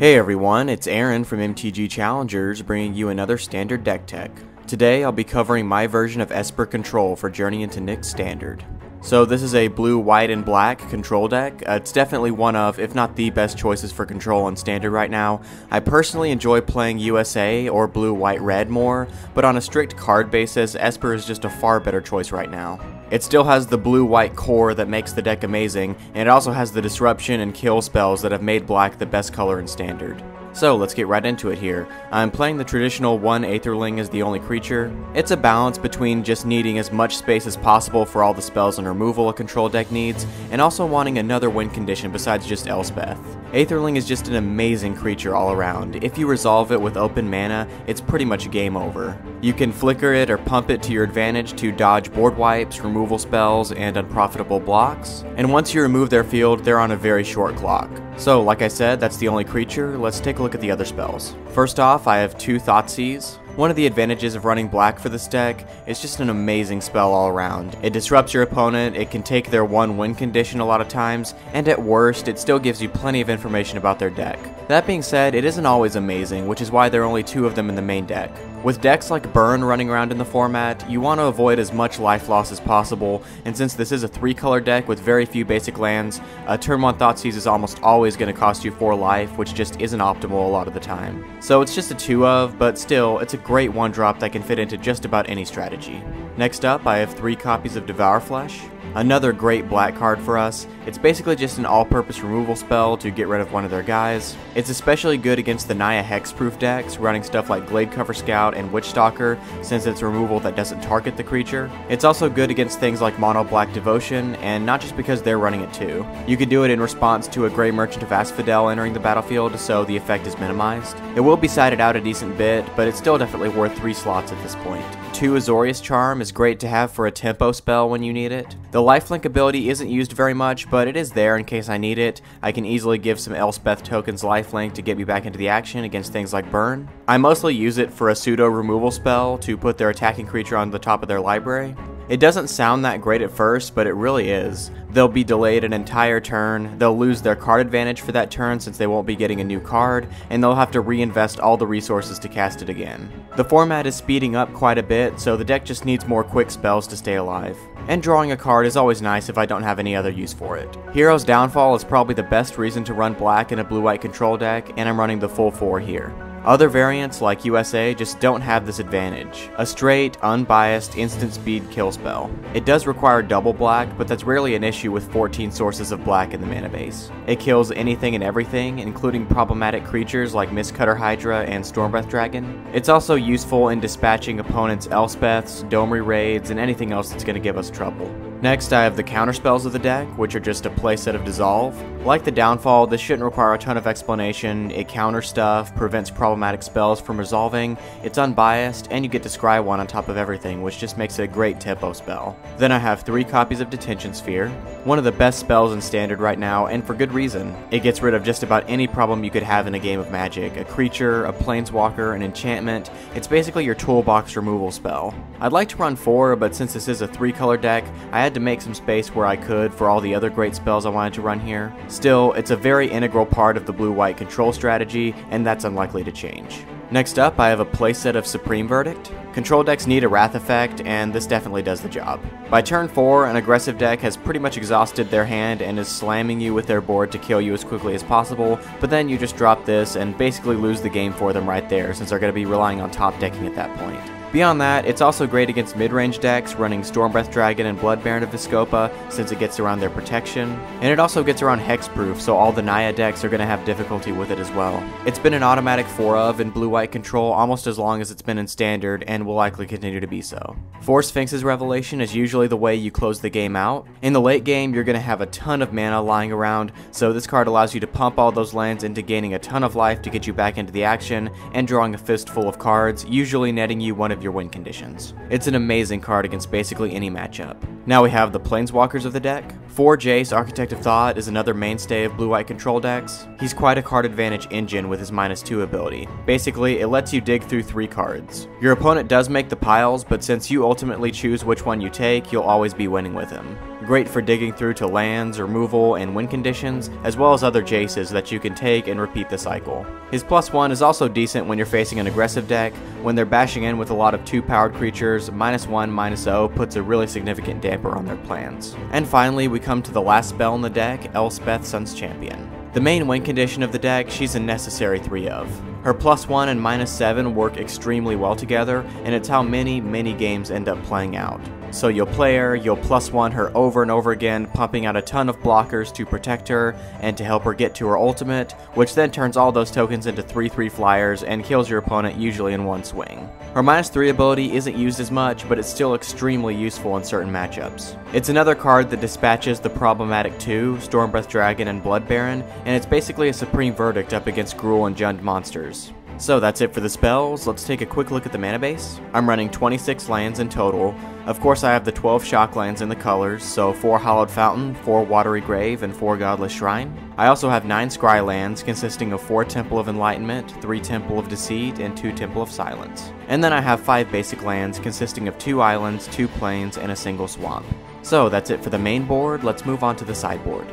Hey everyone, it's Aaron from MTGChallengers bringing you another standard deck tech. Today I'll be covering my version of Esper Control for Journey into Nyx Standard. So this is a blue, white, and black control deck. It's definitely one of, if not the best choices for control on standard right now. I personally enjoy playing USA or blue, white, red more, but on a strict card basis, Esper is just a far better choice right now. It still has the blue-white core that makes the deck amazing, and it also has the disruption and kill spells that have made black the best color in standard. So let's get right into it here. I'm playing the traditional 1 Aetherling as the only creature. It's a balance between just needing as much space as possible for all the spells and removal a control deck needs, and also wanting another win condition besides just Elspeth. Aetherling is just an amazing creature all around. If you resolve it with open mana, it's pretty much game over. You can flicker it or pump it to your advantage to dodge board wipes, removal spells, and unprofitable blocks. And once you remove their field, they're on a very short clock. So, like I said, that's the only creature. Let's take a look at the other spells. First off, I have 2 Thoughtseize. One of the advantages of running black for this deck is just an amazing spell all around. It disrupts your opponent, it can take their 1 win condition a lot of times, and at worst, it still gives you plenty of information about their deck. That being said, it isn't always amazing, which is why there are only 2 of them in the main deck. With decks like Burn running around in the format, you want to avoid as much life loss as possible, and since this is a 3-color deck with very few basic lands, a turn 1 Thoughtseize is almost always going to cost you 4 life, which just isn't optimal a lot of the time. So it's just a 2 of, but still, it's a great 1-drop that can fit into just about any strategy. Next up, I have 3 copies of Devour Flesh. Another great black card for us. It's basically just an all-purpose removal spell to get rid of one of their guys. It's especially good against the Naya hexproof decks, running stuff like Gladecover Scout and Witchstalker, since it's removal that doesn't target the creature. It's also good against things like Mono Black Devotion, and not just because they're running it too. You can do it in response to a Grey Merchant of Asphodel entering the battlefield, so the effect is minimized. It will be sided out a decent bit, but it's still definitely worth 3 slots at this point. 2 Azorius Charm is great to have for a tempo spell when you need it. The lifelink ability isn't used very much, but it is there in case I need it. I can easily give some Elspeth tokens lifelink to get me back into the action against things like Burn. I mostly use it for a pseudo removal spell to put their attacking creature on the top of their library. It doesn't sound that great at first, but it really is. They'll be delayed an entire turn, they'll lose their card advantage for that turn since they won't be getting a new card, and they'll have to reinvest all the resources to cast it again. The format is speeding up quite a bit, so the deck just needs more quick spells to stay alive. And drawing a card is always nice if I don't have any other use for it. Hero's Downfall is probably the best reason to run black in a blue-white control deck, and I'm running the full 4 here. Other variants, like USA, just don't have this advantage. A straight, unbiased, instant speed kill spell. It does require double black, but that's rarely an issue with 14 sources of black in the mana base. It kills anything and everything, including problematic creatures like Mistcutter Hydra and Stormbreath Dragon. It's also useful in dispatching opponents' Elspeths, Domri Raids, and anything else that's going to give us trouble. Next, I have the Counterspells of the deck, which are just a playset of Dissolve. Like the Downfall, this shouldn't require a ton of explanation. It counters stuff, prevents problematic spells from resolving, it's unbiased, and you get to scry 1 on top of everything, which just makes it a great tempo spell. Then I have 3 copies of Detention Sphere, one of the best spells in Standard right now, and for good reason. It gets rid of just about any problem you could have in a game of Magic. A creature, a Planeswalker, an enchantment. It's basically your toolbox removal spell. I'd like to run 4, but since this is a 3-color deck, I had to make some space where I could for all the other great spells I wanted to run here. Still, it's a very integral part of the blue-white control strategy, and that's unlikely to change. Next up, I have a playset of Supreme Verdict. Control decks need a Wrath effect, and this definitely does the job. By turn 4, an aggressive deck has pretty much exhausted their hand and is slamming you with their board to kill you as quickly as possible, but then you just drop this and basically lose the game for them right there, since they're going to be relying on top decking at that point. Beyond that, it's also great against mid-range decks running Stormbreath Dragon and Blood Baron of Vizkopa, since it gets around their protection, and it also gets around hexproof, so all the Naya decks are going to have difficulty with it as well. It's been an automatic 4 of in blue-white control almost as long as it's been in Standard, and will likely continue to be so. 4 Sphinx's Revelation is usually the way you close the game out. In the late game, you're going to have a ton of mana lying around, so this card allows you to pump all those lands into gaining a ton of life to get you back into the action, and drawing a fistful of cards, usually netting you one of your win conditions. It's an amazing card against basically any matchup. Now we have the Planeswalkers of the deck. 4 Jace, Architect of Thought, is another mainstay of blue-white control decks. He's quite a card advantage engine with his -2 ability. Basically, it lets you dig through 3 cards. Your opponent does make the piles, but since you ultimately choose which one you take, you'll always be winning with him. great for digging through to lands, removal, and win conditions, as well as other Jaces that you can take and repeat the cycle. His +1 is also decent when you're facing an aggressive deck. When they're bashing in with a lot of 2-powered creatures, -1, -0 puts a really significant damper on their plans. And finally, we come to the last spell in the deck, Elspeth, Sun's Champion. The main win condition of the deck, she's a necessary 3 of. Her +1 and -7 work extremely well together, and it's how many games end up playing out. So you'll play her, you'll +1 her over and over again, pumping out a ton of blockers to protect her and to help her get to her ultimate, which then turns all those tokens into 3/3 flyers and kills your opponent usually in one swing. Her -3 ability isn't used as much, but it's still extremely useful in certain matchups. It's another card that dispatches the problematic 2, Stormbreath Dragon and Blood Baron, and it's basically a supreme verdict up against Gruul and Jund monsters. So that's it for the spells. Let's take a quick look at the mana base. I'm running 26 lands in total. Of course, I have the 12 shock lands in the colors, so 4 Hallowed Fountain, 4 Watery Grave, and 4 Godless Shrine. I also have 9 scry lands consisting of 4 Temple of Enlightenment, 3 Temple of Deceit, and 2 Temple of Silence. And then I have 5 basic lands consisting of 2 islands, 2 plains, and a single swamp. So that's it for the main board. Let's move on to the sideboard.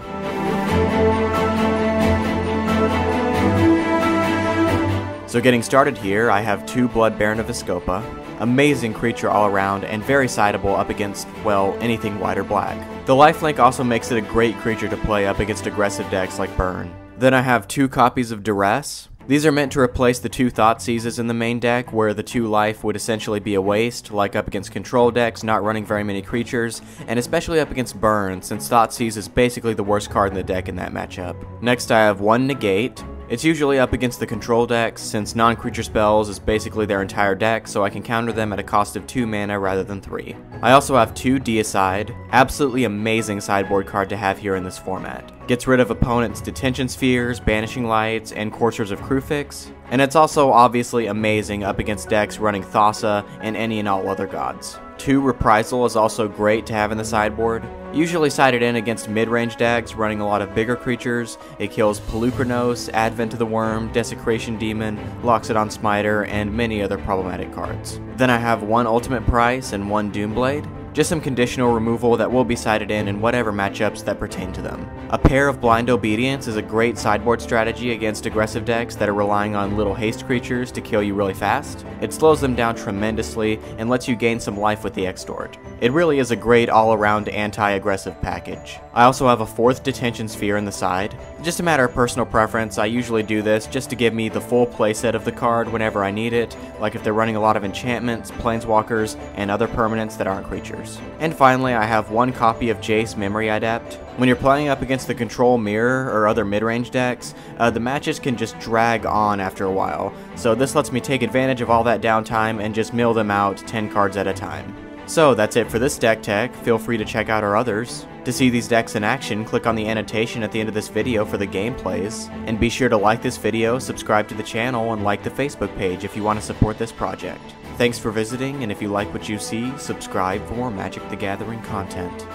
So getting started here, I have 2 Blood Baron of Vizkopa, amazing creature all around and very sideable up against, well, anything white or black. The lifelink also makes it a great creature to play up against aggressive decks like Burn. Then I have 2 copies of Duress. These are meant to replace the 2 Thoughtseizes in the main deck, where the 2 life would essentially be a waste, like up against control decks not running very many creatures, and especially up against Burn, since Thoughtseize is basically the worst card in the deck in that matchup. Next I have 1 Negate. It's usually up against the control decks, since non-creature spells is basically their entire deck, so I can counter them at a cost of 2 mana rather than 3. I also have 2 Deicide, absolutely amazing sideboard card to have here in this format. Gets rid of opponents' Detention Spheres, Banishing Lights, and Coursers of Crufix, and it's also obviously amazing up against decks running Thassa and any and all other gods. 2 Reprisal is also great to have in the sideboard. Usually sided in against mid-range decks running a lot of bigger creatures. It kills Pelucranos, Advent of the Worm, Desecration Demon, Loxodon Smiter, and many other problematic cards. Then I have 1 Ultimate Price and 1 Doomblade. Just some conditional removal that will be sided in whatever matchups that pertain to them. A pair of Blind Obedience is a great sideboard strategy against aggressive decks that are relying on little haste creatures to kill you really fast. It slows them down tremendously and lets you gain some life with the Extort. It really is a great all-around anti-aggressive package. I also have a 4th Detention Sphere in the side. Just a matter of personal preference, I usually do this just to give me the full playset of the card whenever I need it, like if they're running a lot of enchantments, planeswalkers, and other permanents that aren't creatures. And finally, I have 1 copy of Jace Memory Adept. When you're playing up against the Control Mirror or other mid-range decks, the matches can just drag on after a while, so this lets me take advantage of all that downtime and just mill them out 10 cards at a time. So that's it for this deck tech. Feel free to check out our others. To see these decks in action, click on the annotation at the end of this video for the gameplays, and be sure to like this video, subscribe to the channel, and like the Facebook page if you want to support this project. Thanks for visiting, and if you like what you see, subscribe for more Magic the Gathering content.